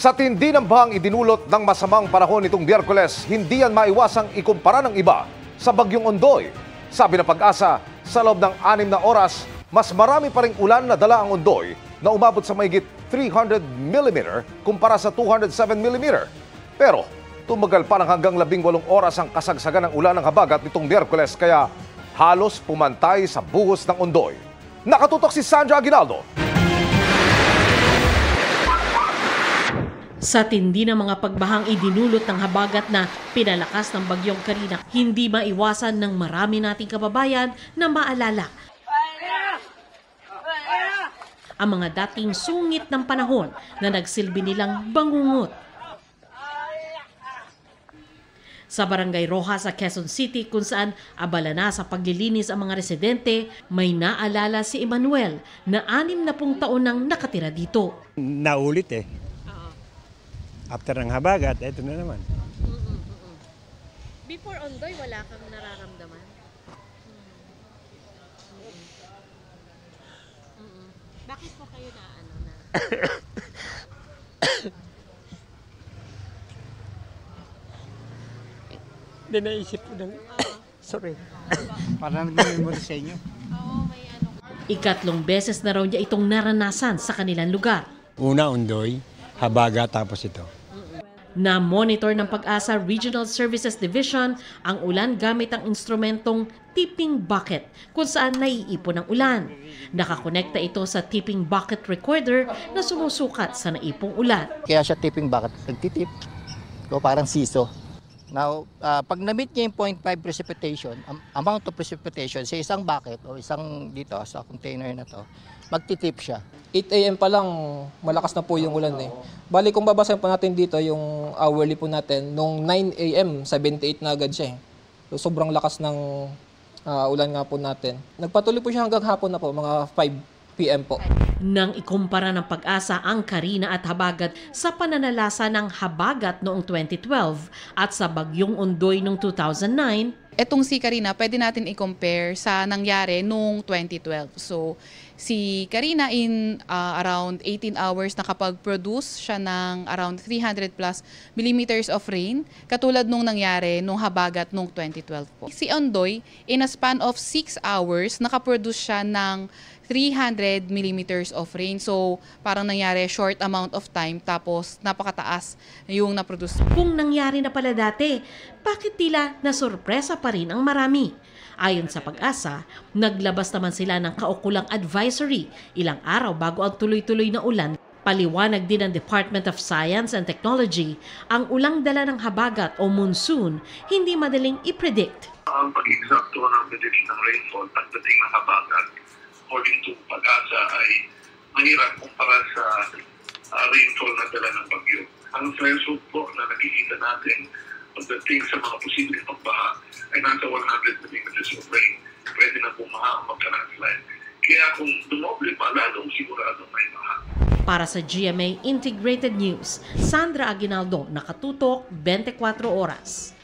Sa tindi ng bahang idinulot ng masamang panahon nitong Biyerkules, hindi yan maiwasang ikumpara ng iba sa Bagyong Ondoy. Sabi ng Pag-asa, sa loob ng 6 na oras, mas marami pa ring ulan na dala ang Ondoy na umabot sa mahigit 300 mm kumpara sa 207 mm. Pero tumagal pa ng hanggang 18 oras ang kasagsagan ng ulan ng habagat nitong Biyerkules kaya halos pumantay sa buhos ng Ondoy. Nakatutok si Sandra Aguinaldo. Sa tindi ng mga pagbahang idinulot ng habagat na pinalakas ng Bagyong Karina, hindi maiwasan ng marami nating kababayan na maalala ang mga dating sungit ng panahon na nagsilbi nilang bangungot. Sa Barangay Rojas sa Quezon City kung saan abala na sa paglilinis ang mga residente, may naalala si Emmanuel na 60 taon nang nakatira dito. Naulit eh. After ng habagat, eto na naman. Before Ondoy, wala kang nararamdaman? Bakit po kayo na Hindi naisip ko lang. Sorry. Parang nag-memory sa inyo. Ikatlong beses na raw niya itong naranasan sa kanilang lugar. Una, Ondoy, habagat, tapos ito. Na-monitor ng Pag-asa Regional Services Division ang ulan gamit ang instrumentong tipping bucket kung saan naiipon ang ulan. Nakakonekta ito sa tipping bucket recorder na sumusukat sa naipong ulan. Kaya siya tipping bucket, nagtitip. So parang siso. Now, pag na-meet niya yung 0.5 precipitation, amount of precipitation sa isang bucket o isang dito sa container na to, magtitip siya. 8 a.m. pa lang, malakas na po yung ulan eh. Bali, kung babasahin pa natin dito, yung hourly po natin, nung 9 a.m., 78 na agad siya eh. So, sobrang lakas ng ulan nga po natin. Nagpatuloy po siya hanggang hapon na po, mga 5 p.m. po. Nang ikumpara ng Pag-asa ang Karina at habagat sa pananalasa ng habagat noong 2012 at sa Bagyong Ondoy noong 2009, etong si Karina, pwede natin i-compare sa nangyari noong 2012. So, si Karina in around 18 hours nakapag-produce siya ng around 300 plus millimeters of rain, katulad nung nangyari nung habagat noong 2012 po. Si Ondoy, in a span of 6 hours, nakaproduce siya ng 300 millimeters of rain. So, parang nangyari short amount of time tapos napakataas yung naproduce. Kung nangyari na pala dati, bakit tila nasurpresa pa rin ang marami? Ayon sa Pag-asa, naglabas naman sila ng kaukulang advisory ilang araw bago ang tuloy-tuloy na ulan. Paliwanag din ng Department of Science and Technology, ang ulang dala ng habagat o monsoon hindi madaling i-predict. Ang pag-eksakto ng prediction ng rainfall pagdating ng habagat, according to Pag-asa, ay mahirap kumpara sa rainfall na dala ng bagyo. Ang threshold po na nakikita natin pagdating sa mga posibleng pagbaha ay nasa 100 millimeters of rain. Pwede na bumaha ang magka-landslide. Kaya kung dumoble pa, lalong sigurado may baha. Para sa GMA Integrated News, Sandra Aguinaldo, Nakatutok, 24 Oras.